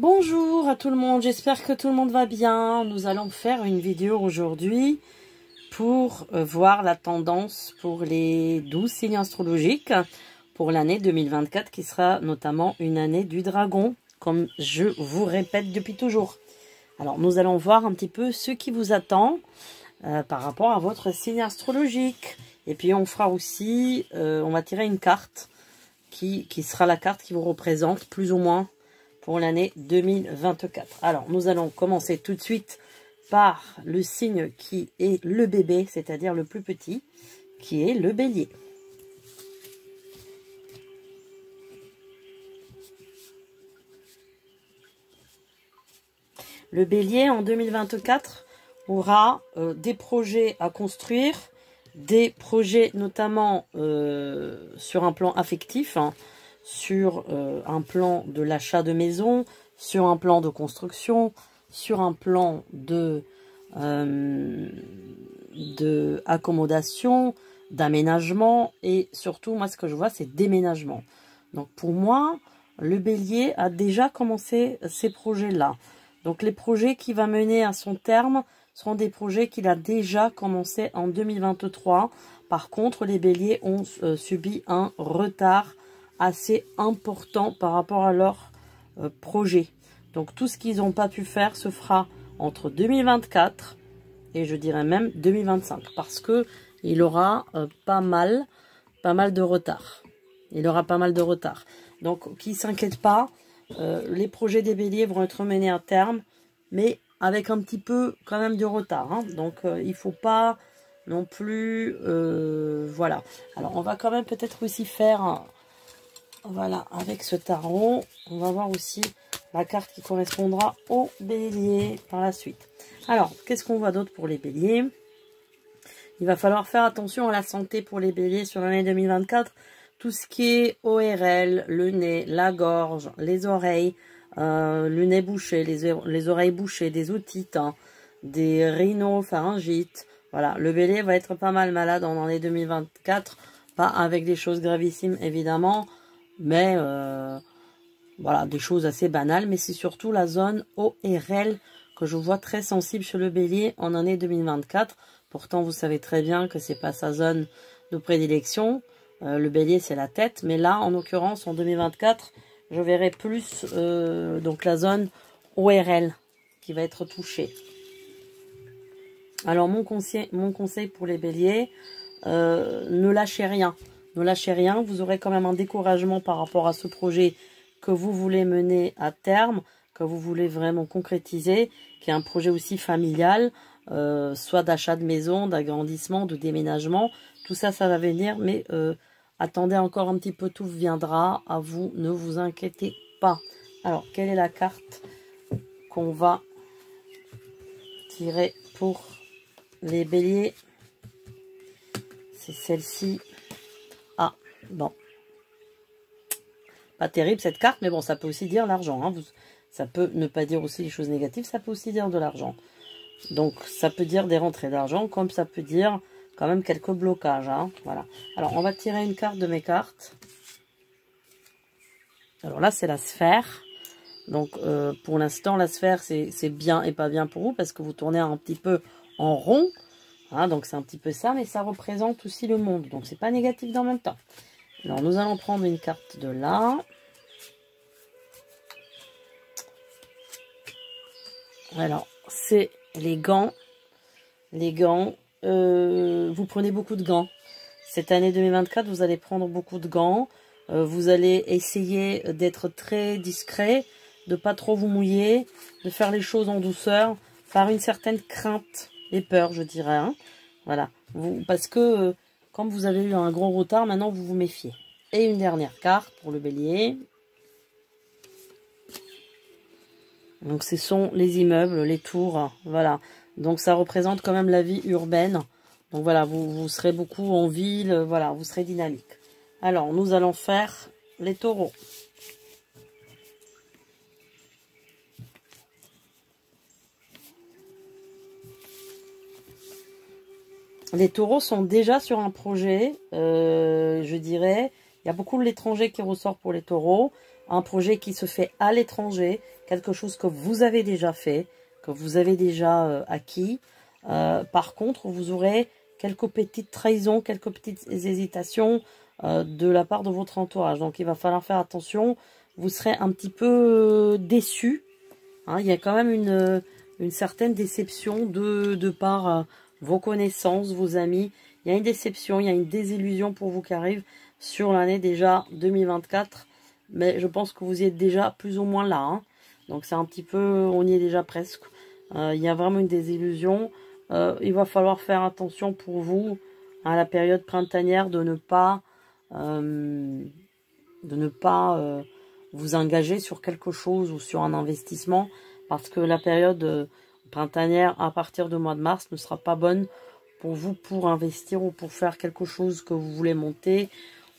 Bonjour à tout le monde, j'espère que tout le monde va bien. Nous allons faire une vidéo aujourd'hui pour voir la tendance pour les 12 signes astrologiques pour l'année 2024 qui sera notamment une année du dragon, comme je vous répète depuis toujours. Alors nous allons voir un petit peu ce qui vous attend par rapport à votre signe astrologique. Et puis on fera aussi, on va tirer une carte qui sera la carte qui vous représente plus ou moins pour l'année 2024. Alors, nous allons commencer tout de suite par le signe qui est le bébé, c'est-à-dire le plus petit, qui est le bélier. Le bélier, en 2024, aura des projets à construire, des projets notamment sur un plan affectif, hein, sur un plan de l'achat de maison, sur un plan de construction, sur un plan de accommodation, d'aménagement et surtout, moi, ce que je vois, c'est déménagement. Donc, pour moi, le bélier a déjà commencé ces projets-là. Donc, les projets qu'il va mener à son terme seront des projets qu'il a déjà commencé en 2023. Par contre, les béliers ont subi un retard assez important par rapport à leur projet. Donc tout ce qu'ils n'ont pas pu faire se fera entre 2024 et je dirais même 2025 parce que il aura pas mal de retard. Il aura pas mal de retard. Donc qui s'inquiète pas, les projets des béliers vont être menés à terme, mais avec un petit peu quand même de retard. Hein. Donc il faut pas non plus, voilà. Alors on va quand même peut-être aussi faire voilà, avec ce tarot, on va voir aussi la carte qui correspondra au bélier par la suite. Alors, qu'est-ce qu'on voit d'autre pour les béliers? Il va falloir faire attention à la santé pour les béliers sur l'année 2024. Tout ce qui est ORL, le nez, la gorge, les oreilles, le nez bouché, les oreilles bouchées, des otites, hein, des rhinopharyngites. Voilà, le bélier va être pas mal malade en l'année 2024. Pas avec des choses gravissimes, évidemment. Mais voilà, des choses assez banales. Mais c'est surtout la zone ORL que je vois très sensible chez le bélier en année 2024. Pourtant, vous savez très bien que c'est pas sa zone de prédilection. Le bélier, c'est la tête. Mais là, en l'occurrence, en 2024, je verrai plus donc la zone ORL qui va être touchée. Alors, mon conseil pour les béliers, ne lâchez rien. Ne lâchez rien, vous aurez quand même un découragement par rapport à ce projet que vous voulez mener à terme, que vous voulez vraiment concrétiser, qui est un projet aussi familial, soit d'achat de maison, d'agrandissement, de déménagement. Tout ça, ça va venir, mais attendez encore un petit peu, tout viendra à vous, ne vous inquiétez pas. Alors, quelle est la carte qu'on va tirer pour les béliers? C'est celle-ci. Ah, bon. Pas terrible cette carte, mais bon, ça peut aussi dire l'argent. Hein. Ça peut ne pas dire aussi les choses négatives, ça peut aussi dire de l'argent. Donc, ça peut dire des rentrées d'argent, comme ça peut dire quand même quelques blocages. Hein. Voilà. Alors, on va tirer une carte de mes cartes. Alors là, c'est la sphère. Donc, pour l'instant, la sphère, c'est bien et pas bien pour vous, parce que vous tournez un petit peu en rond. Hein, donc, c'est un petit peu ça, mais ça représente aussi le monde. Donc, c'est pas négatif dans le même temps. Alors, nous allons prendre une carte de là. Alors, c'est les gants. Les gants, vous prenez beaucoup de gants. Cette année 2024, vous allez prendre beaucoup de gants. Vous allez essayer d'être très discret, de pas trop vous mouiller, de faire les choses en douceur, par une certaine crainte et peur, je dirais. Hein. Voilà. Parce que, comme vous avez eu un gros retard, maintenant, vous vous méfiez. Et une dernière carte pour le bélier. Donc, ce sont les immeubles, les tours. Voilà. Donc, ça représente quand même la vie urbaine. Donc, voilà, vous serez beaucoup en ville. Voilà, vous serez dynamique. Alors, nous allons faire les taureaux. Les taureaux sont déjà sur un projet, je dirais. Il y a beaucoup de l'étranger qui ressort pour les taureaux. un projet qui se fait à l'étranger, quelque chose que vous avez déjà fait, que vous avez déjà acquis. Par contre, vous aurez quelques petites trahisons, quelques petites hésitations de la part de votre entourage. Donc, il va falloir faire attention. Vous serez un petit peu déçu. Hein, il y a quand même une certaine déception de par vos connaissances, vos amis. Il y a une déception, il y a une désillusion pour vous qui arrive sur l'année déjà 2024. Mais je pense que vous y êtes déjà plus ou moins là. Hein. Donc c'est un petit peu, on y est déjà presque. Il y a vraiment une désillusion. Il va falloir faire attention pour vous à la période printanière de ne pas vous engager sur quelque chose ou sur un investissement. Parce que la période printanière à partir du mois de mars ne sera pas bonne pour vous pour investir ou pour faire quelque chose que vous voulez monter.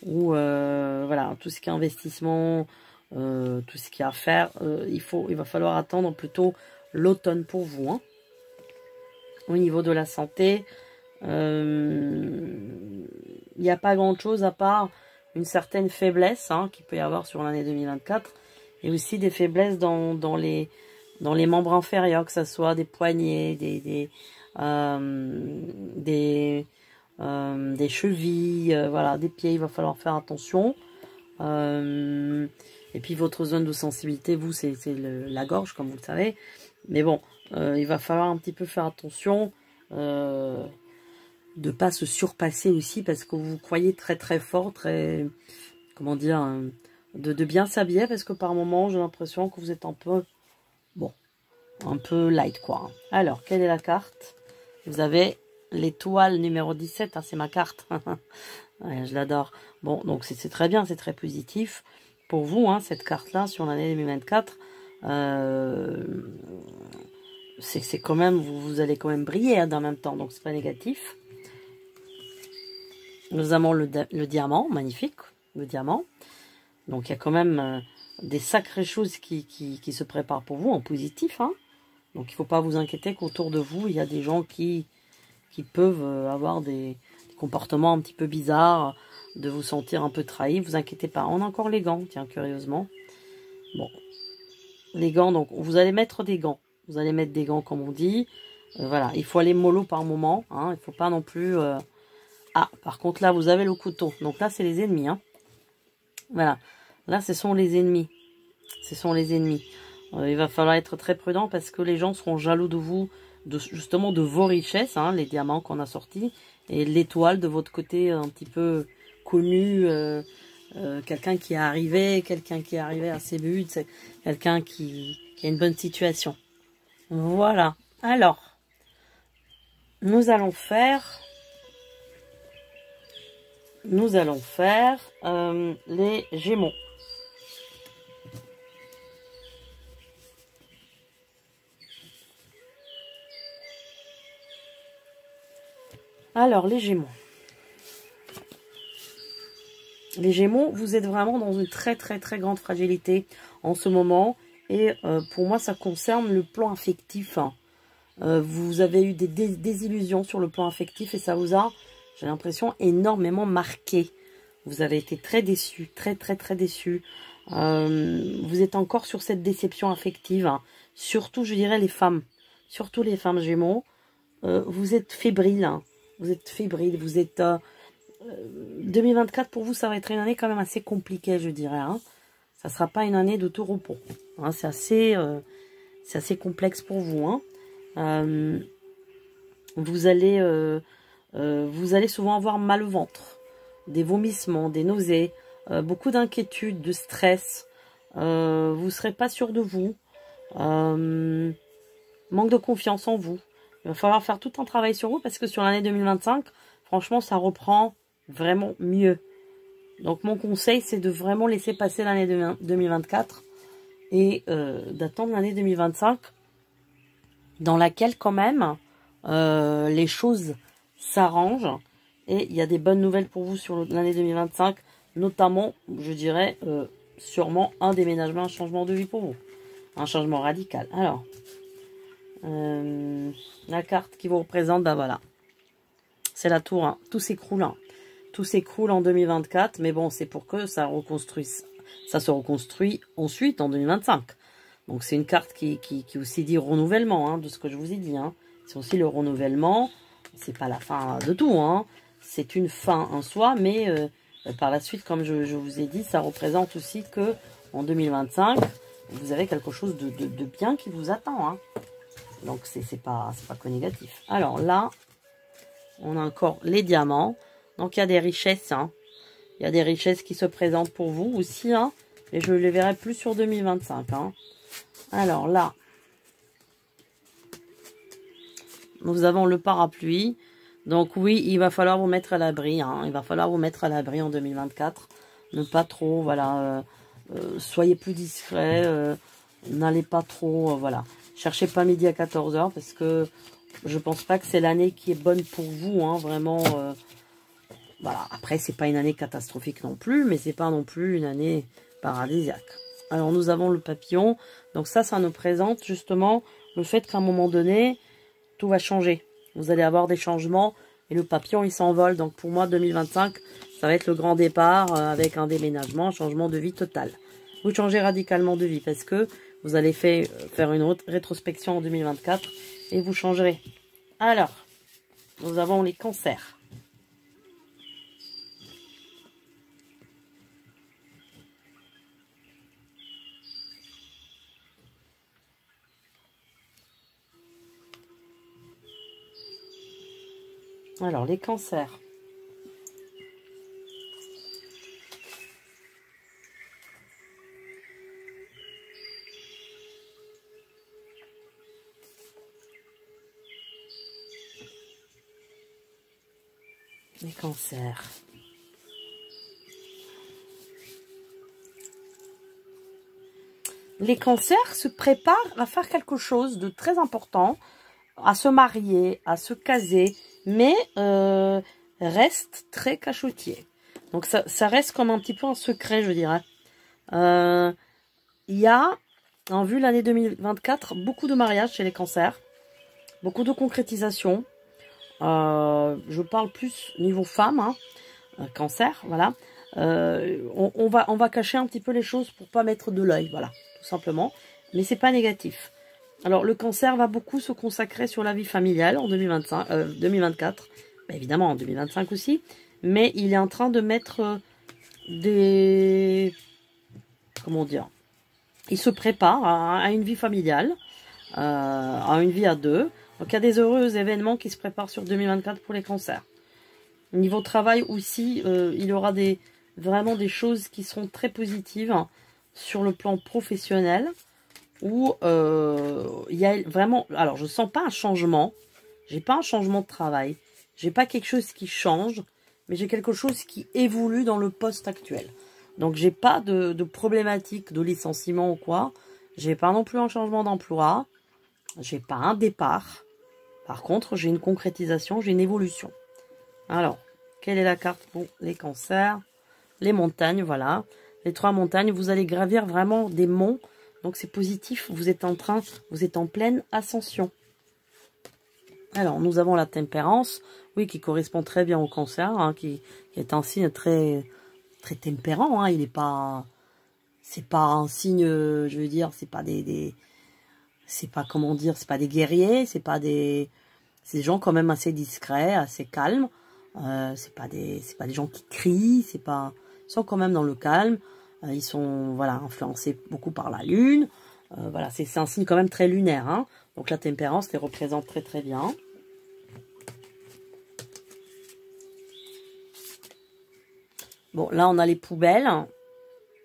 Ou voilà, tout ce qui est investissement, tout ce qu'il y a à faire, il va falloir attendre plutôt l'automne pour vous. Hein. Au niveau de la santé, il n'y a pas grand chose à part une certaine faiblesse hein, qu'il peut y avoir sur l'année 2024 et aussi des faiblesses dans les membres inférieurs, que ce soit des poignets, des chevilles, voilà, des pieds, il va falloir faire attention. Et puis votre zone de sensibilité, vous, c'est la gorge, comme vous le savez. Mais bon, il va falloir un petit peu faire attention de pas se surpasser aussi, parce que vous croyez très très fort, très, comment dire, de bien s'habiller, parce que par moment, j'ai l'impression que vous êtes un peu, bon, un peu light, quoi. Alors, quelle est la carte? Vous avez l'étoile numéro 17, hein, c'est ma carte. Ouais, je l'adore. Bon, donc c'est très bien, c'est très positif pour vous, hein, cette carte-là, sur l'année 2024. C'est quand même, vous allez quand même briller hein, en même temps, donc c'est pas négatif. Nous avons le diamant, magnifique, le diamant. Donc il y a quand même des sacrées choses qui se préparent pour vous en positif. Hein. Donc il ne faut pas vous inquiéter qu'autour de vous, il y a des gens qui peuvent avoir des comportements un petit peu bizarres, de vous sentir un peu trahi. Vous inquiétez pas. On a encore les gants, tiens, curieusement. Bon, les gants, donc vous allez mettre des gants. Vous allez mettre des gants, comme on dit. Voilà, il faut aller mollo par moment. Hein. Il ne faut pas non plus... Ah, par contre, là, vous avez le couteau. Donc là, c'est les ennemis. Hein. Voilà. Là, ce sont les ennemis. Ce sont les ennemis. Il va falloir être très prudent parce que les gens seront jaloux de vous, justement de vos richesses, hein, les diamants qu'on a sortis, et l'étoile de votre côté un petit peu connu, quelqu'un qui est arrivé à ses buts, c'est quelqu'un qui a une bonne situation. Voilà. Alors, nous allons faire les Gémeaux. Alors, les Gémeaux. Les Gémeaux, vous êtes vraiment dans une très très très grande fragilité en ce moment. Et pour moi, ça concerne le plan affectif. Vous avez eu des désillusions sur le plan affectif et ça vous a, j'ai l'impression, énormément marqué. Vous avez été très déçus, très très très déçus. Vous êtes encore sur cette déception affective. Hein. Surtout, je dirais, les femmes. Surtout les femmes Gémeaux. Vous êtes fébriles. Hein. Vous êtes fébriles. Vous êtes... 2024, pour vous, ça va être une année quand même assez compliquée, je dirais. Hein. Ça ne sera pas une année de tout repos. Hein. C'est assez complexe pour vous. Hein. Vous allez souvent avoir mal au ventre, des vomissements, des nausées, beaucoup d'inquiétude, de stress. Vous ne serez pas sûr de vous. Manque de confiance en vous. Il va falloir faire tout un travail sur vous parce que sur l'année 2025, franchement, ça reprend vraiment mieux. Donc, mon conseil, c'est de vraiment laisser passer l'année 2024 et d'attendre l'année 2025 dans laquelle, quand même, les choses s'arrangent et il y a des bonnes nouvelles pour vous sur l'année 2025, notamment, je dirais, sûrement un déménagement, un changement de vie pour vous. Un changement radical. Alors, la carte qui vous représente, ben voilà. C'est la tour, hein. Tout s'écroule. Hein. Tout s'écroule en 2024, mais bon, c'est pour que ça reconstruise. ça se reconstruit ensuite en 2025. Donc c'est une carte qui aussi dit renouvellement, hein, de ce que je vous ai dit. Hein. C'est aussi le renouvellement, c'est pas la fin de tout, hein. C'est une fin en soi, mais par la suite, comme je vous ai dit, ça représente aussi que en 2025, vous avez quelque chose de bien qui vous attend. Hein. Donc c'est pas que négatif. Alors là, on a encore les diamants. Donc il y a des richesses, hein. Il y a des richesses qui se présentent pour vous aussi, hein. Et je les verrai plus sur 2025, hein. Alors là, nous avons le parapluie. Donc oui, il va falloir vous mettre à l'abri, hein. Il va falloir vous mettre à l'abri en 2024. Ne pas trop, voilà, soyez plus discret, n'allez pas trop, voilà. Cherchez pas midi à 14 h parce que je pense pas que c'est l'année qui est bonne pour vous, hein, vraiment. Voilà, après, c'est pas une année catastrophique non plus, mais c'est pas non plus une année paradisiaque. Alors, nous avons le papillon. Donc ça nous présente justement le fait qu'à un moment donné, tout va changer. Vous allez avoir des changements et le papillon, il s'envole. Donc pour moi, 2025, ça va être le grand départ avec un déménagement, un changement de vie total. Vous changez radicalement de vie parce que vous allez faire une rétrospection en 2024 et vous changerez. Alors, nous avons les cancers. Alors, les cancers. Les cancers. Les cancers se préparent à faire quelque chose de très important, à se marier, à se caser, mais restent très cachotiers. Donc ça reste comme un petit peu un secret, je dirais. Il y a, en vue l'année 2024, beaucoup de mariages chez les cancers, beaucoup de concrétisation. Je parle plus niveau femme, hein, cancer, voilà. On va cacher un petit peu les choses pour pas mettre de l'œil, voilà, tout simplement. Mais c'est pas négatif. Alors le cancer va beaucoup se consacrer sur la vie familiale en 2024, bah, évidemment en 2025 aussi. Mais il est en train de mettre comment dire, il se prépare à une vie familiale, à une vie à deux. Donc il y a des heureux événements qui se préparent sur 2024 pour les cancers. Niveau travail aussi, il y aura vraiment des choses qui seront très positives sur le plan professionnel. Où il y a vraiment... Alors je sens pas un changement. J'ai pas un changement de travail. J'ai pas quelque chose qui change. Mais j'ai quelque chose qui évolue dans le poste actuel. Donc j'ai pas de problématique de licenciement ou quoi. J'ai pas non plus un changement d'emploi. J'ai pas un départ. Par contre, j'ai une concrétisation, j'ai une évolution. Alors, quelle est la carte pour les cancers? Les montagnes, voilà. Les 3 montagnes, vous allez gravir vraiment des monts. Donc c'est positif, vous êtes en pleine ascension. Alors, nous avons la tempérance, oui, qui correspond très bien au cancer, hein, qui est un signe très, très tempérant. Hein, il n'est pas... C'est pas un signe, je veux dire, c'est pas c'est pas, comment dire, c'est pas des guerriers, c'est des gens quand même assez discrets, assez calmes. C'est pas des gens qui crient, ils sont quand même dans le calme. Ils sont, voilà, influencés beaucoup par la lune. Voilà, c'est un signe quand même très lunaire. Hein. Donc la tempérance les représente très très bien. Bon, là on a les poubelles.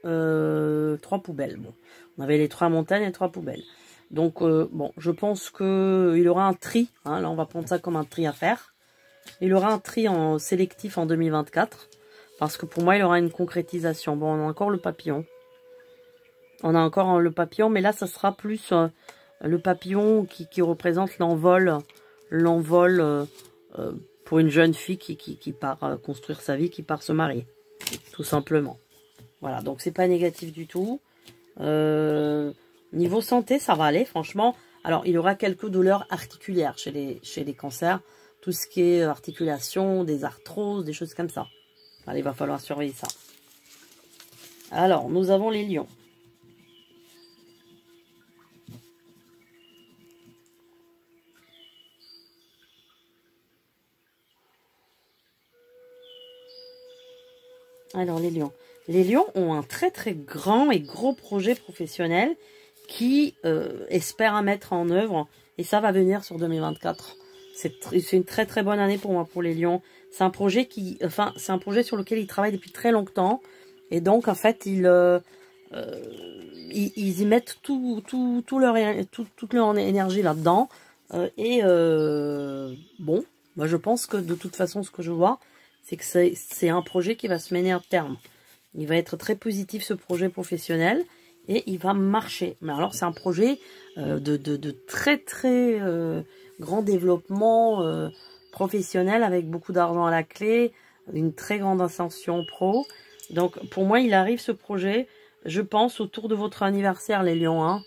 3 poubelles. Bon, on avait les 3 montagnes et 3 poubelles. Donc, bon, je pense qu'il y aura un tri. Hein, là, on va prendre ça comme un tri à faire. Il y aura un tri en sélectif en 2024. Parce que pour moi, il y aura une concrétisation. Bon, on a encore le papillon. On a encore le papillon, mais là, ça sera plus le papillon qui représente l'envol. L'envol pour une jeune fille qui part construire sa vie, qui part se marier. Tout simplement. Voilà, donc c'est pas négatif du tout. Niveau santé, ça va aller, franchement. Alors, il y aura quelques douleurs articulaires chez les cancers. Tout ce qui est articulation, des arthroses, des choses comme ça. Allez, il va falloir surveiller ça. Alors, nous avons les lions. Alors, les lions. Les lions ont un très très grand et gros projet professionnel qui espèrent à mettre en œuvre. Et ça va venir sur 2024. C'est une très très bonne année pour moi, pour les lions. C'est un projet c'est un projet sur lequel ils travaillent depuis très longtemps. Et donc, en fait, ils y mettent toute leur énergie là-dedans. Bon, moi je pense que de toute façon, ce que je vois, c'est que c'est un projet qui va se mener à terme. Il va être très positif, ce projet professionnel, et il va marcher. Mais alors, c'est un projet de très très grand développement professionnel, avec beaucoup d'argent à la clé, une très grande ascension pro. Donc, pour moi, il arrive ce projet, je pense, autour de votre anniversaire, les lions, hein.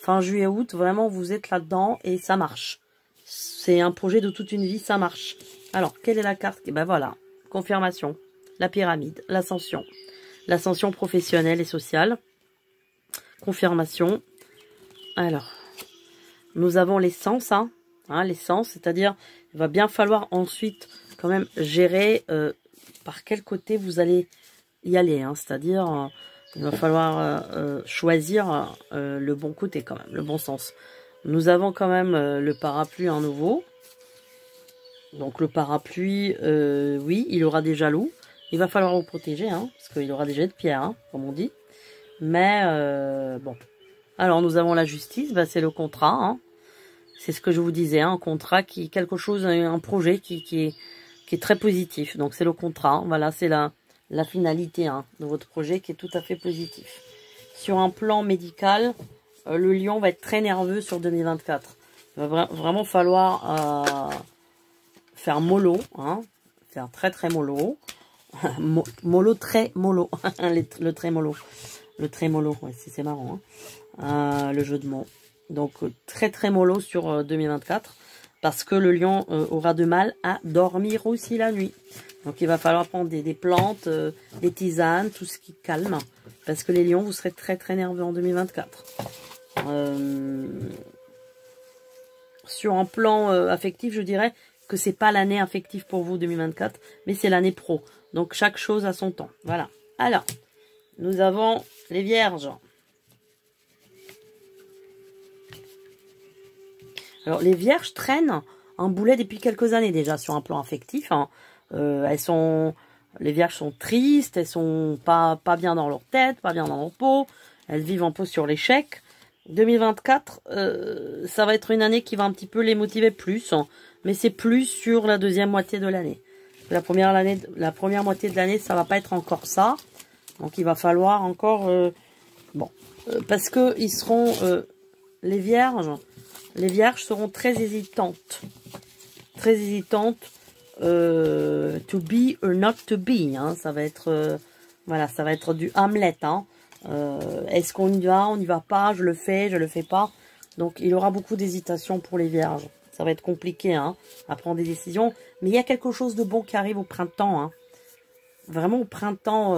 Fin juillet, août, vraiment, vous êtes là-dedans et ça marche. C'est un projet de toute une vie, ça marche. Alors, quelle est la carte? Et ben voilà, confirmation, la pyramide, l'ascension. L'ascension professionnelle et sociale. Confirmation. Alors, nous avons l'essence, hein, l'essence, c'est-à-dire, il va bien falloir ensuite quand même gérer par quel côté vous allez y aller, hein, c'est-à-dire, il va falloir choisir le bon côté quand même, le bon sens. Nous avons quand même le parapluie en nouveau. Donc le parapluie, oui, il aura des jaloux. Il va falloir vous protéger, hein, parce qu'il aura des jets de pierre, hein, comme on dit. Mais, bon. Alors, nous avons la justice, bah, c'est le contrat, hein. C'est ce que je vous disais, hein, un contrat qui, quelque chose, un projet qui est très positif. Donc, c'est le contrat, hein. Voilà, c'est la finalité, hein, de votre projet qui est tout à fait positif. Sur un plan médical, le lion va être très nerveux sur 2024. Il va vraiment falloir faire mollo, hein, faire très très mollo. Mollo, très mollo. Le très mollo. Le très mollo, ouais, c'est marrant, hein. Le jeu de mots. Donc, très très mollo sur 2024. Parce que le lion aura de mal à dormir aussi la nuit. Donc, il va falloir prendre des plantes, des tisanes, tout ce qui calme. Parce que les lions, vous serez très très nerveux en 2024. Sur un plan affectif, je dirais que c'est pas l'année affective pour vous 2024, mais c'est l'année pro. Donc chaque chose a son temps. Voilà. Alors, nous avons les vierges. Alors les vierges traînent un boulet depuis quelques années déjà sur un plan affectif, hein. Les vierges sont tristes, elles sont pas bien dans leur tête, pas bien dans leur peau. Elles vivent un peu sur l'échec. 2024, ça va être une année qui va un petit peu les motiver plus, hein, mais c'est plus sur la deuxième moitié de l'année. La première moitié de l'année, ça va pas être encore ça. Donc il va falloir encore, parce que ils seront, les vierges seront très hésitantes, to be or not to be, hein, ça va être, voilà, ça va être du Hamlet, hein. Est-ce qu'on y va, on n'y va pas, je le fais pas. Donc il y aura beaucoup d'hésitation pour les vierges. Ça va être compliqué, hein, à prendre des décisions. Mais il y a quelque chose de bon qui arrive au printemps, hein. Vraiment au printemps,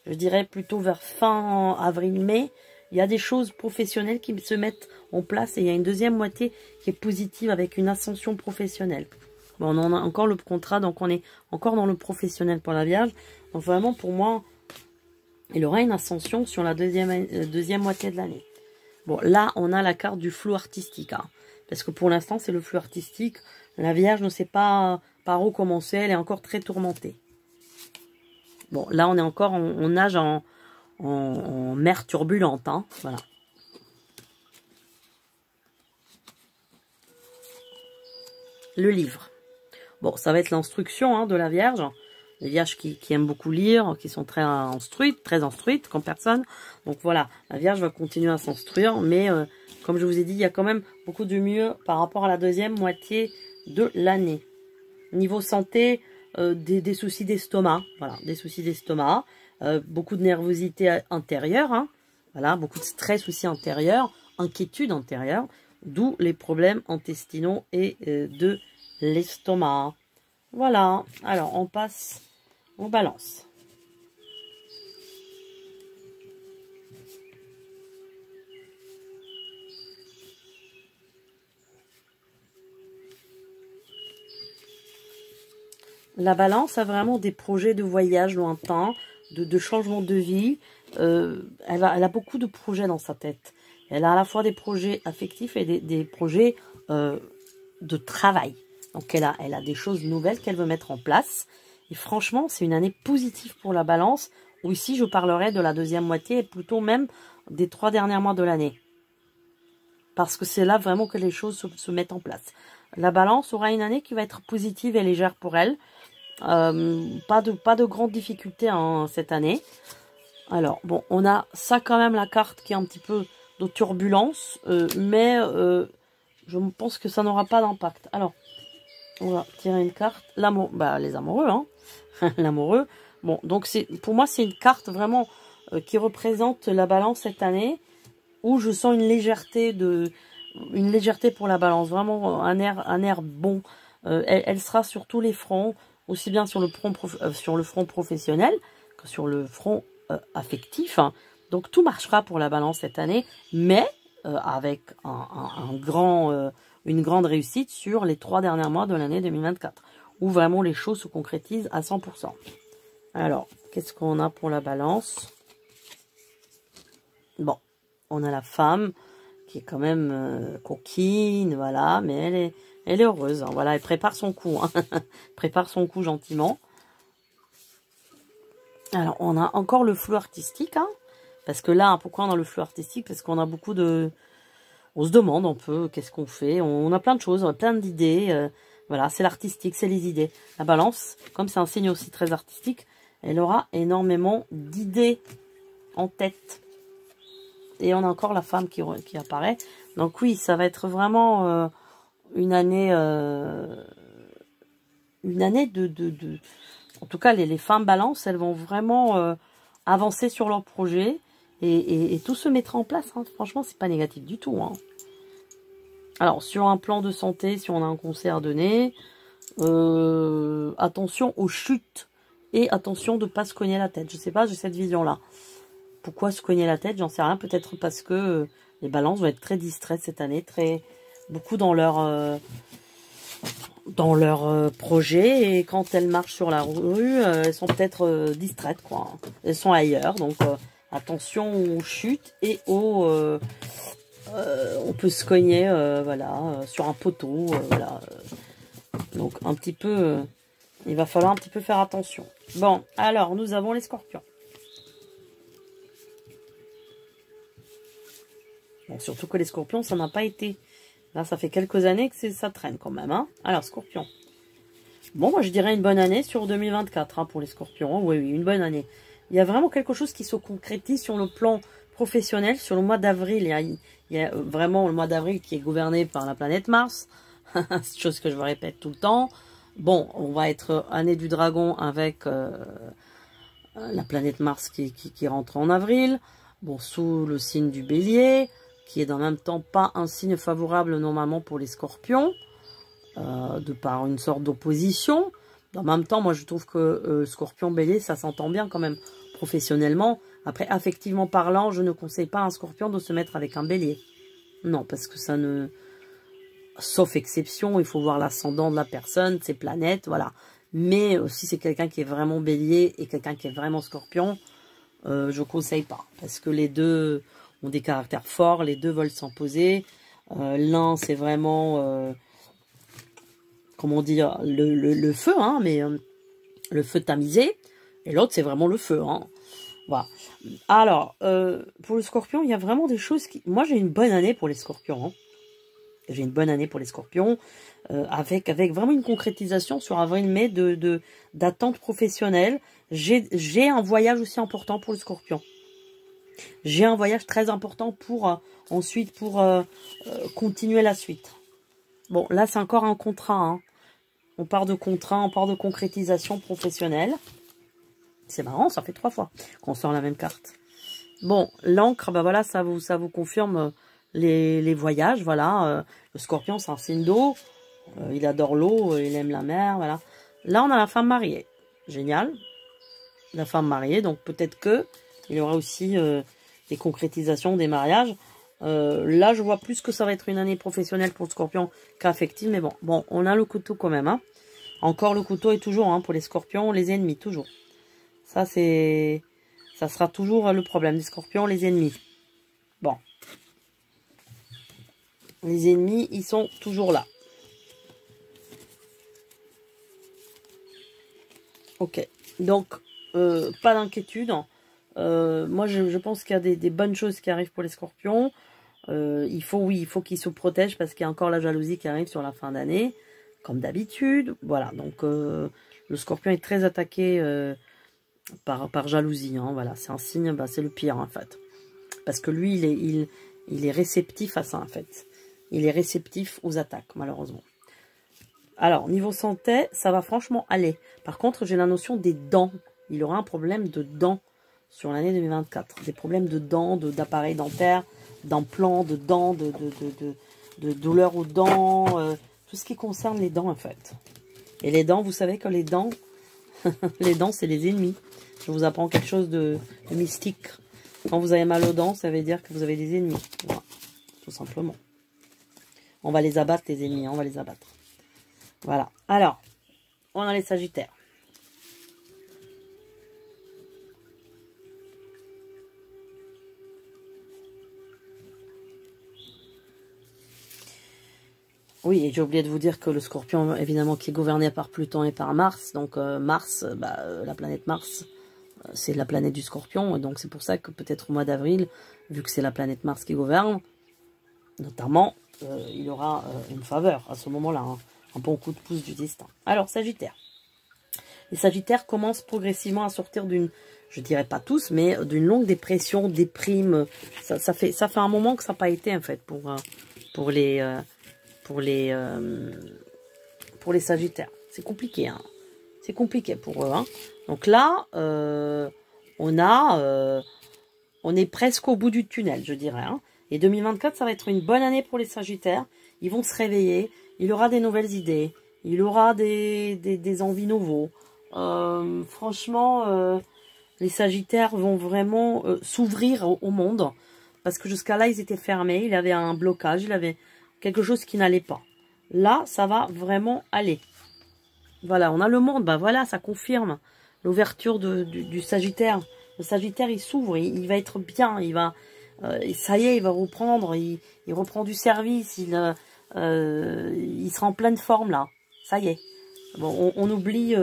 je dirais plutôt vers fin avril-mai. Il y a des choses professionnelles qui se mettent en place. Et il y a une deuxième moitié qui est positive avec une ascension professionnelle. Bon, on en a encore le contrat, donc on est encore dans le professionnel pour la Vierge. Donc vraiment pour moi, il aura une ascension sur la deuxième moitié de l'année. Bon, là, on a la carte du flou artistique, hein, parce que pour l'instant, c'est le flou artistique. La Vierge ne sait pas par où commencer, elle est encore très tourmentée. Bon, là, on est encore, on nage en mer turbulente, hein, voilà. Le livre. Bon, ça va être l'instruction, hein, de la Vierge. Les vierges qui aiment beaucoup lire, qui sont très instruites comme personne. Donc voilà, la Vierge va continuer à s'instruire, mais comme je vous ai dit, il y a quand même beaucoup de mieux par rapport à la deuxième moitié de l'année. Niveau santé, des soucis d'estomac, voilà, des soucis d'estomac, beaucoup de nervosité intérieure, hein, voilà, beaucoup de stress aussi intérieur, inquiétude intérieure, d'où les problèmes intestinaux et de l'estomac. Voilà, alors on passe aux balances. La balance a vraiment des projets de voyage lointains, de changement de vie. Elle a beaucoup de projets dans sa tête. Elle a à la fois des projets affectifs et des projets de travail. Donc elle a des choses nouvelles qu'elle veut mettre en place. Et franchement, c'est une année positive pour la balance. Ou ici, je parlerai de la deuxième moitié et plutôt même des 3 derniers mois de l'année. Parce que c'est là vraiment que les choses se mettent en place. La balance aura une année qui va être positive et légère pour elle. Pas de grandes difficultés hein, cette année. Alors, bon, on a ça quand même, la carte qui est un petit peu de turbulence. Mais je pense que ça n'aura pas d'impact. Alors, on va tirer une carte. L'amour, bah, les amoureux, hein. L'amoureux. Bon, donc pour moi, c'est une carte vraiment qui représente la balance cette année. Où je sens une légèreté pour la balance, vraiment un air bon. Elle sera sur tous les fronts, aussi bien sur le front professionnel que sur le front affectif. Hein. Donc tout marchera pour la balance cette année, mais avec une grande réussite sur les 3 derniers mois de l'année 2024, où vraiment les choses se concrétisent à 100%. Alors, qu'est-ce qu'on a pour la balance? Bon. On a la femme qui est quand même coquine, voilà, mais elle est heureuse. Hein, voilà, elle prépare son coup, hein, prépare son coup gentiment. Alors, on a encore le flou artistique, hein, parce que là, pourquoi on a le flou artistique? Parce qu'on a beaucoup de... On se demande un peu qu'est-ce qu'on fait. On a plein de choses, on a plein d'idées. Voilà, c'est l'artistique, c'est les idées. La balance, comme c'est un signe aussi très artistique, elle aura énormément d'idées en tête. Et on a encore la femme qui apparaît. Donc oui, ça va être vraiment une année de... En tout cas, les femmes balance, elles vont vraiment avancer sur leur projet. Et tout se mettra en place. Hein. Franchement, c'est pas négatif du tout. Hein. Alors, sur un plan de santé, si on a un conseil à donner, attention aux chutes. Et attention de ne pas se cogner la tête. Je sais pas, j'ai cette vision-là. Pourquoi se cogner la tête? J'en sais rien. Peut-être parce que les balances vont être très distraites cette année. Beaucoup dans leur projet. Et quand elles marchent sur la rue, elles sont peut-être distraites, quoi. Elles sont ailleurs. Donc, attention aux chutes et on peut se cogner, voilà, sur un poteau. Voilà. Donc, un petit peu... il va falloir un petit peu faire attention. Bon, alors, nous avons les scorpions. Bon, surtout que les scorpions, ça n'a pas été... Là, ça fait quelques années que ça traîne quand même. Hein. Alors, scorpion. Bon, moi, je dirais une bonne année sur 2024 hein, pour les scorpions. Oui, oui, une bonne année. Il y a vraiment quelque chose qui se concrétise sur le plan professionnel. Sur le mois d'avril, il y a vraiment le mois d'avril qui est gouverné par la planète Mars. C'est chose que je vous répète tout le temps. Bon, on va être année du dragon avec la planète Mars qui rentre en avril. Bon, sous le signe du bélier, qui est en même temps pas un signe favorable normalement pour les scorpions, de par une sorte d'opposition. En même temps, moi je trouve que scorpion-bélier, ça s'entend bien quand même professionnellement. Après, affectivement parlant, je ne conseille pas à un scorpion de se mettre avec un bélier. Non, parce que ça ne... Sauf exception, il faut voir l'ascendant de la personne, ses planètes, voilà. Mais si c'est quelqu'un qui est vraiment bélier et quelqu'un qui est vraiment scorpion, je ne conseille pas. Parce que les deux ont des caractères forts, les deux veulent s'imposer. L'un, c'est vraiment, comment dire, le feu, hein, mais le feu tamisé. Et l'autre, c'est vraiment le feu, hein. Voilà. Alors, pour le scorpion, il y a vraiment des choses qui... Moi, j'ai une bonne année pour les scorpions, hein. J'ai une bonne année pour les scorpions, avec vraiment une concrétisation sur avril-mai d'attente professionnelle. J'ai un voyage aussi important pour le scorpion. J'ai un voyage très important pour ensuite continuer la suite. Bon, là, c'est encore un contrat. Hein. On part de contrat, on part de concrétisation professionnelle. C'est marrant, ça fait 3 fois qu'on sort la même carte. Bon, l'encre, bah voilà, ça vous confirme les voyages, voilà. Le scorpion, c'est un signe d'eau. Il adore l'eau, il aime la mer, voilà. Là, on a la femme mariée. Génial. La femme mariée, donc peut-être que il y aura aussi des concrétisations, des mariages. Là, je vois plus que ça va être une année professionnelle pour le scorpion qu'affective, mais bon, on a le couteau quand même, hein. Encore le couteau est toujours, hein, pour les scorpions, les ennemis, toujours. Ça sera toujours le problème des scorpions, les ennemis. Bon. Les ennemis, ils sont toujours là. Ok. Donc, pas d'inquiétude. Moi, je pense qu'il y a des bonnes choses qui arrivent pour les scorpions. Il faut qu'ils se protègent parce qu'il y a encore la jalousie qui arrive sur la fin d'année, comme d'habitude. Voilà, donc le scorpion est très attaqué par jalousie. Hein, voilà, c'est un signe, bah, c'est le pire en fait. Parce que lui, il est réceptif à ça en fait. Il est réceptif aux attaques, malheureusement. Alors, niveau santé, ça va franchement aller. Par contre, j'ai la notion des dents. Il aura un problème de dents sur l'année 2024. Des problèmes de dents, d'appareils dentaires, d'implants, de dents, de douleurs aux dents, tout ce qui concerne les dents en fait. Et les dents, vous savez que les dents, les dents c'est les ennemis. Je vous apprends quelque chose de mystique. Quand vous avez mal aux dents, ça veut dire que vous avez des ennemis. Voilà, tout simplement. On va les abattre les ennemis, hein, on va les abattre. Voilà, alors, on a les sagittaires. Oui, et j'ai oublié de vous dire que le scorpion, évidemment, qui est gouverné par Pluton et par Mars. Donc Mars, la planète Mars, c'est la planète du scorpion. Et donc c'est pour ça que peut-être au mois d'avril, vu que c'est la planète Mars qui gouverne, notamment, il aura une faveur à ce moment-là. Hein, un bon coup de pouce du destin. Alors, Sagittaire. Les Sagittaires commencent progressivement à sortir d'une, je dirais pas tous, mais d'une longue dépression, déprime. Ça fait un moment que ça n'a pas été, en fait, pour les Sagittaires. C'est compliqué, hein. C'est compliqué pour eux, hein. Donc là, on est presque au bout du tunnel, je dirais, hein. Et 2024, ça va être une bonne année pour les Sagittaires. Ils vont se réveiller. Il aura des nouvelles idées. Il aura des envies nouveaux. Franchement, les Sagittaires vont vraiment s'ouvrir au monde. Parce que jusqu'à là, ils étaient fermés. Il avait un blocage. Il avait quelque chose qui n'allait pas. Là, ça va vraiment aller. Voilà, on a le monde. Bah voilà, ça confirme l'ouverture du Sagittaire. Le Sagittaire, il s'ouvre. Il va être bien. Il va... ça y est, il va reprendre. Il reprend du service. Il sera en pleine forme, là. Ça y est. Bon, on oublie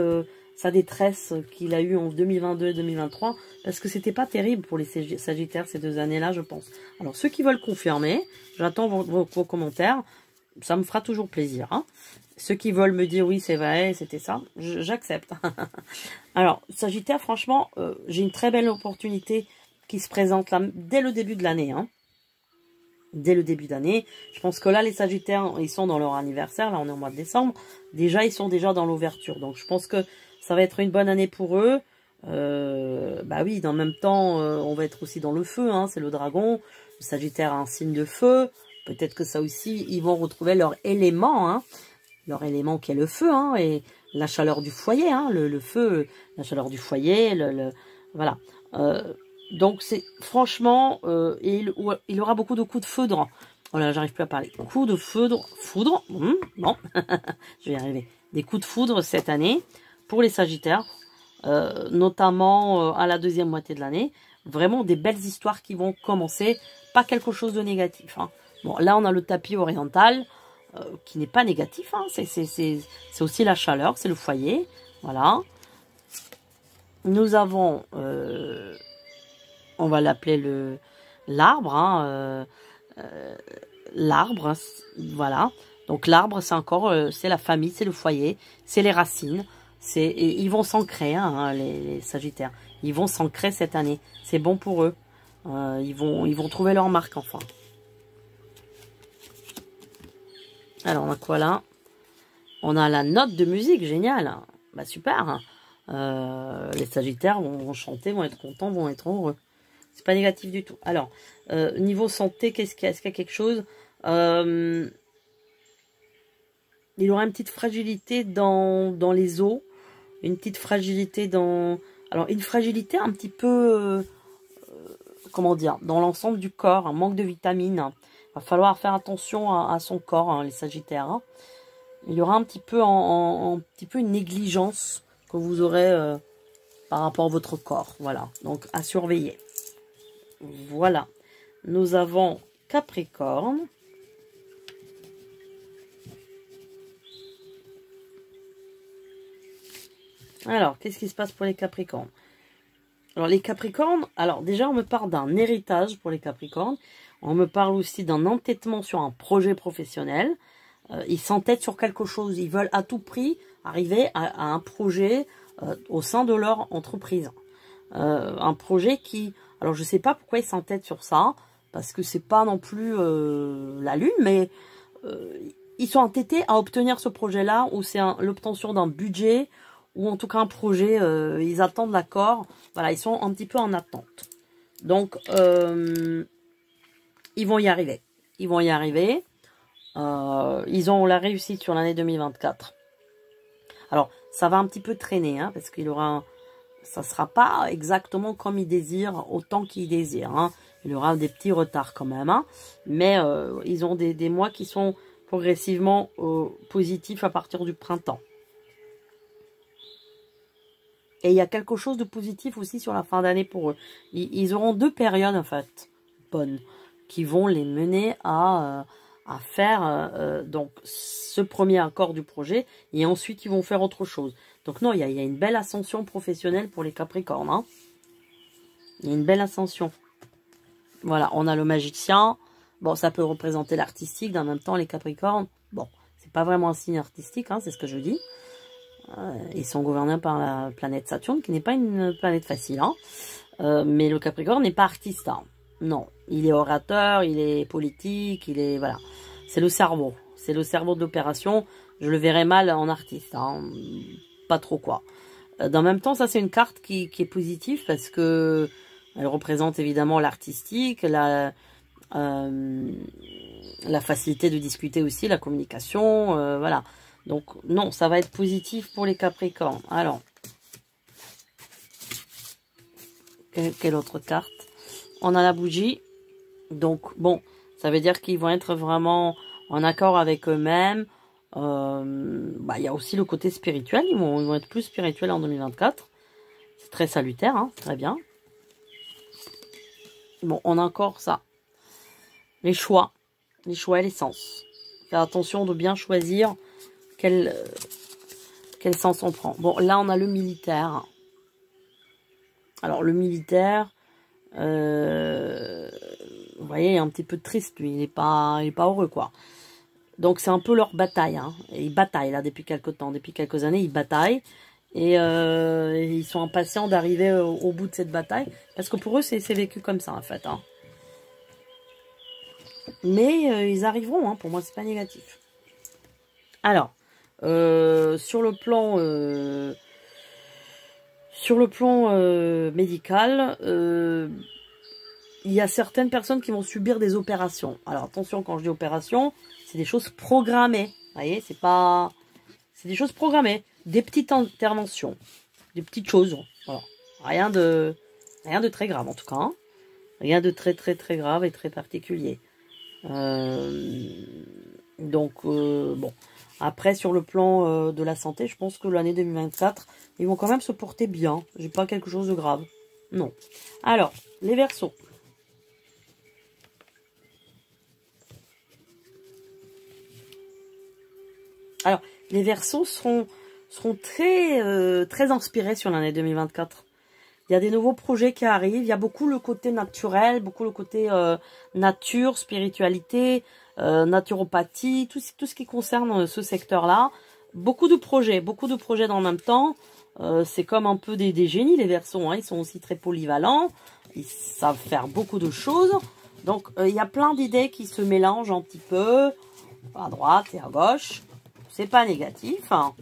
sa détresse qu'il a eue en 2022 et 2023, parce que c'était pas terrible pour les Sagittaires ces 2 années-là, je pense. Alors, ceux qui veulent confirmer, j'attends vos commentaires. Ça me fera toujours plaisir. Hein. Ceux qui veulent me dire, oui, c'est vrai, c'était ça, j'accepte. Alors, Sagittaire, franchement, j'ai une très belle opportunité qui se présente là, dès le début de l'année. Hein. Dès le début d'année. Je pense que là, les Sagittaires, ils sont dans leur anniversaire. Là, on est au mois de décembre. Déjà, ils sont déjà dans l'ouverture. Donc, je pense que ça va être une bonne année pour eux. Bah oui, en même temps, on va être aussi dans le feu. Hein, c'est le dragon. Le Sagittaire a un signe de feu. Peut-être que ça aussi, ils vont retrouver leur élément. Hein, leur élément qui est le feu. Hein, et la chaleur du foyer. Hein, le feu, la chaleur du foyer. Voilà. Donc, c'est franchement, il aura beaucoup de coups de foudre. Oh là, j'arrive plus à parler. Coups de foudre. Bon, je vais y arriver. Des coups de foudre cette année pour les Sagittaires, notamment à la deuxième moitié de l'année. Vraiment des belles histoires qui vont commencer. Pas quelque chose de négatif. Hein. Bon, là, on a le tapis oriental qui n'est pas négatif. Hein. C'est aussi la chaleur, c'est le foyer. Voilà. Nous avons... on va l'appeler l'arbre, hein, l'arbre, voilà. Donc l'arbre, c'est encore, c'est la famille, c'est le foyer, c'est les racines. Et ils vont s'ancrer, hein, les Sagittaires. Ils vont s'ancrer cette année. C'est bon pour eux. Ils vont trouver leur marque, enfin. Alors, on a quoi là? On a la note de musique, génial. Bah super. Les Sagittaires vont chanter, vont être contents, vont être heureux. C'est pas négatif du tout. Alors, niveau santé, qu'est-ce qu'il y a? Est-ce qu'il y a quelque chose? Il aura une petite fragilité dans les os. Une petite fragilité dans... Alors, une fragilité un petit peu... comment dire? Dans l'ensemble du corps. Un manque de vitamines. Il va falloir faire attention à son corps, hein, les Sagittaires. Hein. il y aura un petit peu, un petit peu une négligence que vous aurez par rapport à votre corps. Voilà, donc à surveiller. Voilà, nous avons Capricorne. Alors, qu'est-ce qui se passe pour les Capricornes? Alors, les Capricornes, alors déjà, on me parle d'un héritage pour les Capricornes. On me parle aussi d'un entêtement sur un projet professionnel. Ils s'entêtent sur quelque chose. Ils veulent à tout prix arriver à un projet au sein de leur entreprise. Un projet qui... Alors, je ne sais pas pourquoi ils s'entêtent sur ça, parce que c'est pas non plus la lune, mais ils sont entêtés à obtenir ce projet-là, ou c'est l'obtention d'un budget, ou en tout cas un projet, ils attendent l'accord. Voilà, ils sont un petit peu en attente. Donc, ils vont y arriver. Ils vont y arriver. Ils ont la réussite sur l'année 2024. Alors, ça va un petit peu traîner, hein, parce qu'il y aura... Ça ne sera pas exactement comme ils désirent, autant qu'ils désirent. Hein. Il y aura des petits retards quand même. Hein. Mais ils ont des mois qui sont progressivement positifs à partir du printemps. Et il y a quelque chose de positif aussi sur la fin d'année pour eux. Ils auront 2 périodes, en fait, bonnes, qui vont les mener à faire donc ce premier accord du projet. Et ensuite, ils vont faire autre chose. Donc non, il y a une belle ascension professionnelle pour les Capricornes. Hein. Il y a une belle ascension. Voilà, on a le magicien. Bon, ça peut représenter l'artistique. En même temps, les Capricornes, bon, c'est pas vraiment un signe artistique, hein, c'est ce que je dis. Ils sont gouvernés par la planète Saturne, qui n'est pas une planète facile. Hein. Mais le Capricorne n'est pas artiste. Hein. Non, il est orateur, il est politique, il est... Voilà, c'est le cerveau. C'est le cerveau de l'opération. Je le verrais mal en artiste. Hein. Pas trop quoi. Dans le même temps, ça c'est une carte qui est positive parce que elle représente évidemment l'artistique, la facilité de discuter aussi, la communication, voilà. Donc non, ça va être positif pour les Capricornes. Alors, quelle autre carte? On a la bougie. Donc bon, ça veut dire qu'ils vont être vraiment en accord avec eux-mêmes. Il y a aussi le côté spirituel. Ils vont être plus spirituels en 2024. C'est très salutaire, hein, très bien. Bon, on a encore ça. Les choix et les sens. Faire attention de bien choisir quel sens on prend. Bon, là, on a le militaire. Alors, le militaire, vous voyez, il est un petit peu triste, lui. Il est pas heureux, quoi. Donc, c'est un peu leur bataille. Hein. Et ils bataillent, là, depuis quelques temps. Depuis quelques années, ils bataillent. Et ils sont impatients d'arriver au bout de cette bataille. Parce que pour eux, c'est vécu comme ça, en fait. Hein. Mais ils arriveront, hein. Pour moi, c'est pas négatif. Alors, sur le plan médical, il y a certaines personnes qui vont subir des opérations. Alors attention, quand je dis opération, c'est des choses programmées. Vous voyez, c'est des choses programmées, des petites interventions, des petites choses. Voilà. Rien de très grave en tout cas. Hein. Rien de très grave et très particulier. Donc bon. Après, sur le plan de la santé, je pense que l'année 2024, ils vont quand même se porter bien. J'ai pas quelque chose de grave. Non. Alors, les Verseaux. Alors, les Verseaux seront très inspirés sur l'année 2024. Il y a des nouveaux projets qui arrivent. Il y a beaucoup le côté naturel, beaucoup le côté nature, spiritualité, naturopathie, tout ce qui concerne ce secteur-là. Beaucoup de projets dans le même temps. C'est comme un peu des génies, les Verseaux. Hein. Ils sont aussi très polyvalents. Ils savent faire beaucoup de choses. Donc, il y a plein d'idées qui se mélangent un petit peu à droite et à gauche. C'est pas négatif. Hein.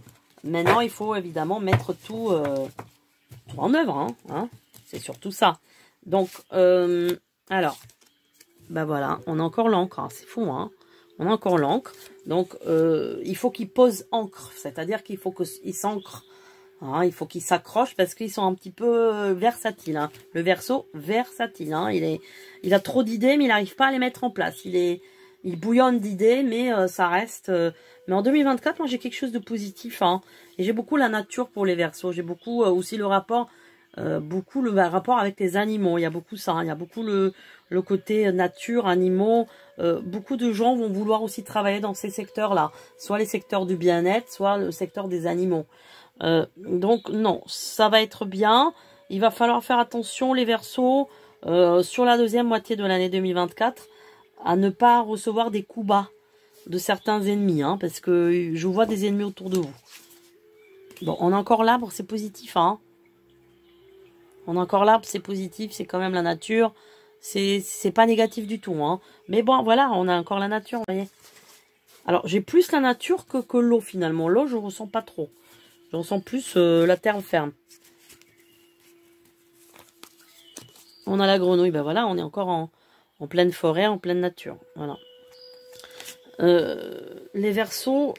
Maintenant, il faut évidemment mettre tout en œuvre. Hein. C'est surtout ça. Donc, alors... Ben voilà, on a encore l'encre, hein, c'est fou, hein. On a encore l'encre. Donc, il faut qu'ils posent encre. C'est-à-dire qu'il faut qu'ils s'ancrent. Hein, il faut qu'ils s'accrochent parce qu'ils sont un petit peu versatiles. Hein. Le Verseau, versatile. Hein, il a trop d'idées, mais il n'arrive pas à les mettre en place. Il il bouillonne d'idées, mais ça reste... mais en 2024, moi, j'ai quelque chose de positif. Hein, et j'ai beaucoup la nature pour les Verseaux. J'ai beaucoup aussi le rapport... beaucoup le rapport avec les animaux. Il y a beaucoup ça. Hein, il y a beaucoup le côté nature, animaux. Beaucoup de gens vont vouloir aussi travailler dans ces secteurs-là. Soit les secteurs du bien-être, soit le secteur des animaux. Donc, non, ça va être bien. Il va falloir faire attention, les Verseaux, sur la deuxième moitié de l'année 2024, à ne pas recevoir des coups bas de certains ennemis, hein, parce que je vois des ennemis autour de vous. Bon, on a encore l'arbre, c'est positif, hein. On a encore l'arbre, c'est positif, c'est quand même la nature. C'est pas négatif du tout, hein. Mais bon, voilà, on a encore la nature, vous voyez. Alors, j'ai plus la nature que l'eau, finalement. L'eau, je ressens pas trop. Je ressens plus la terre ferme. On a la grenouille, ben voilà, on est encore en pleine forêt, en pleine nature. Voilà. Les Verseaux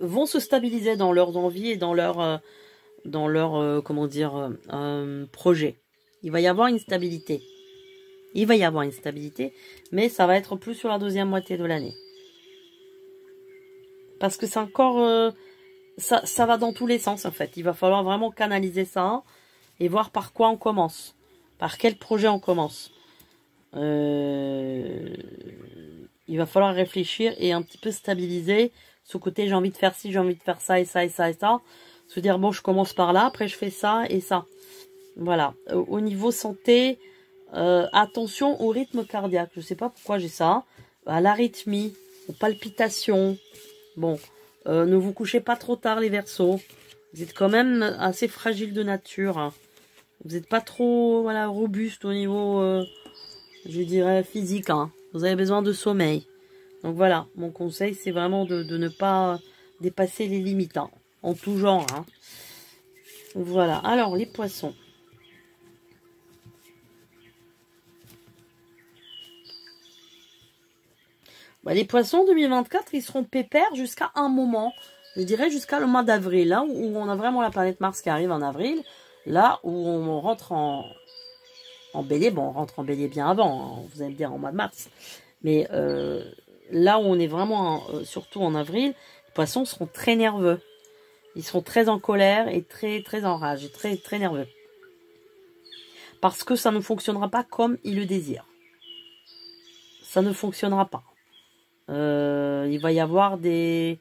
vont se stabiliser dans leurs envies et dans leur comment dire, projet. Il va y avoir une stabilité. Il va y avoir une stabilité, mais ça va être plus sur la deuxième moitié de l'année. Parce que c'est encore... ça va dans tous les sens, en fait. Il va falloir vraiment canaliser ça et voir par quoi on commence. Par quel projet on commence. Il va falloir réfléchir et un petit peu stabiliser ce côté j'ai envie de faire ci, j'ai envie de faire ça et ça et ça et ça. Se dire bon, je commence par là, après je fais ça et ça. Voilà. Au niveau santé, attention au rythme cardiaque. Je sais pas pourquoi j'ai ça. À l'arythmie, aux palpitations. Bon, ne vous couchez pas trop tard les Verseaux. Vous êtes quand même assez fragile de nature. Hein. Vous n'êtes pas trop voilà, robuste au niveau, je dirais, physique. Hein. Vous avez besoin de sommeil. Donc voilà, mon conseil, c'est vraiment de ne pas dépasser les limites. Hein, en tout genre. Hein. Voilà, alors les poissons. Bah, les poissons 2024, ils seront pépères jusqu'à un moment. Je dirais jusqu'à le mois d'avril. Là où on a vraiment la planète Mars qui arrive en avril. Là où on rentre en bélier. Bon, on rentre en bélier bien avant. Hein, vous allez me dire en mois de mars. Mais là où on est vraiment, surtout en avril, les poissons seront très nerveux. Ils seront très en colère et très en rage. Et très nerveux. Parce que ça ne fonctionnera pas comme ils le désirent. Ça ne fonctionnera pas. Il va y avoir des...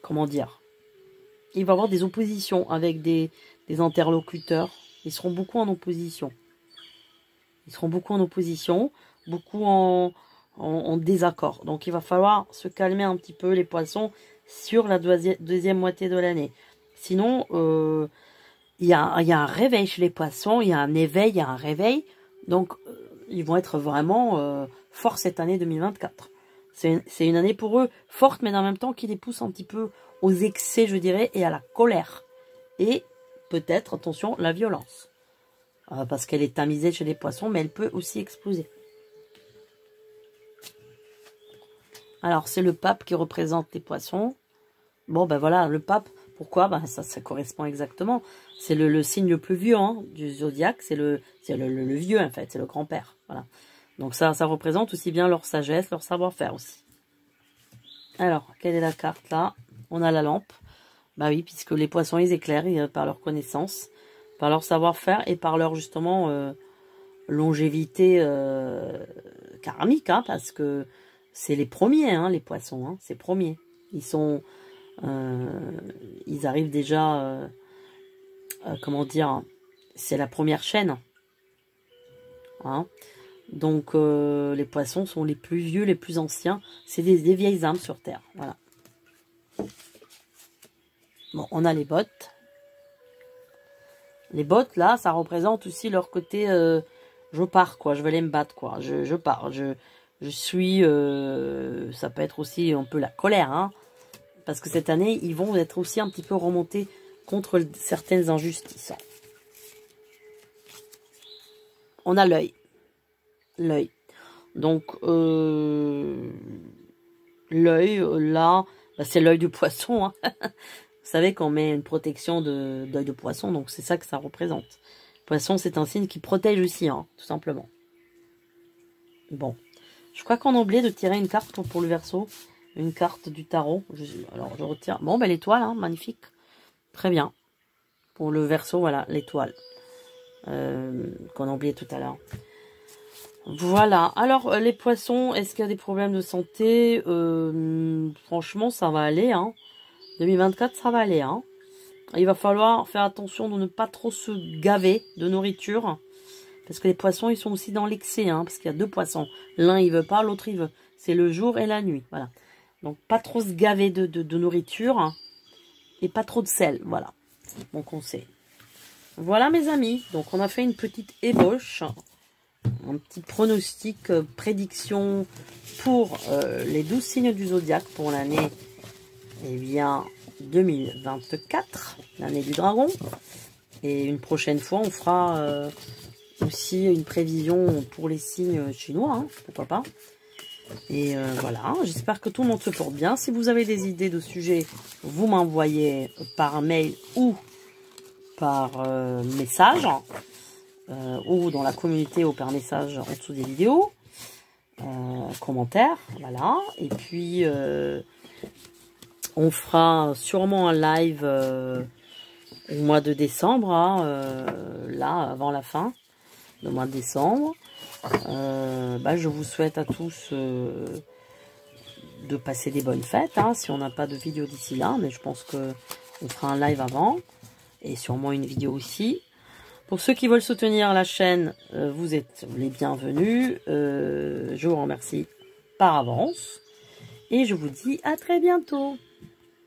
comment dire? Il va y avoir des oppositions avec des interlocuteurs. Ils seront beaucoup en opposition. Ils seront beaucoup en opposition, beaucoup en désaccord. Donc il va falloir se calmer un petit peu les poissons sur la deuxième moitié de l'année. Sinon, il y a un réveil chez les poissons, il y a un éveil, il y a un réveil. Donc ils vont être vraiment forts cette année 2024. C'est une année pour eux forte, mais en même temps qui les pousse un petit peu aux excès, je dirais, et à la colère. Et peut-être, attention, la violence. Parce qu'elle est tamisée chez les poissons, mais elle peut aussi exploser. Alors, c'est le pape qui représente les poissons. Bon, ben voilà, le pape, pourquoi? Ben, ça correspond exactement. C'est le signe le plus vieux hein, du zodiaque. C'est le vieux, en fait. C'est le grand-père. Voilà. Donc, ça représente aussi bien leur sagesse, leur savoir-faire aussi. Alors, quelle est la carte, là? On a la lampe. Bah oui, puisque les poissons, ils éclairent par leur connaissance, par leur savoir-faire et par leur, justement, longévité karmique, hein, parce que c'est les premiers, hein, les poissons, hein, c'est premiers. Ils sont... ils arrivent déjà... comment dire? C'est la première chaîne. Hein. Donc, les poissons sont les plus vieux, les plus anciens. C'est des vieilles âmes sur Terre. Voilà. Bon, on a les bottes. Les bottes, là, ça représente aussi leur côté... je pars, quoi. Je vais aller me battre, quoi. Je pars. Je suis... ça peut être aussi un peu la colère, hein. Parce que cette année, ils vont être aussi un petit peu remontés contre certaines injustices. On a l'œil. L'œil. Donc, l'œil, là, bah, c'est l'œil du poisson. Hein. Vous savez qu'on met une protection d'œil de poisson, donc c'est ça que ça représente. Poisson, c'est un signe qui protège aussi, hein, tout simplement. Bon, je crois qu'on a oublié de tirer une carte pour le Verseau. Une carte du tarot. Alors, je retire. Bon, ben l'étoile, hein, magnifique. Très bien. Pour le Verseau, voilà, l'étoile. Qu'on a oublié tout à l'heure. Voilà. Alors, les poissons, est-ce qu'il y a des problèmes de santé? Franchement, ça va aller, hein. 2024, ça va aller, hein. Il va falloir faire attention de ne pas trop se gaver de nourriture. Parce que les poissons, ils sont aussi dans l'excès, hein. Parce qu'il y a deux poissons. L'un, il veut pas, l'autre, il veut. C'est le jour et la nuit, voilà. Donc, pas trop se gaver de nourriture. Hein, et pas trop de sel, voilà. Mon conseil. Voilà, mes amis. Donc, on a fait une petite ébauche. Un petit pronostic, prédiction pour les 12 signes du zodiaque pour l'année, eh bien, 2024, l'année du dragon. Et une prochaine fois, on fera aussi une prévision pour les signes chinois, hein, pourquoi pas. Et voilà, j'espère que tout le monde se porte bien. Si vous avez des idées de sujets, vous m'envoyez par mail ou par message. Ou dans la communauté ou par message en dessous des vidéos, commentaires, voilà. Et puis, on fera sûrement un live au mois de décembre, hein, là, avant la fin du mois de décembre. Je vous souhaite à tous de passer des bonnes fêtes, hein, si on n'a pas de vidéo d'ici là, mais je pense qu'on fera un live avant, et sûrement une vidéo aussi. Pour ceux qui veulent soutenir la chaîne, vous êtes les bienvenus. Je vous remercie par avance. Et je vous dis à très bientôt.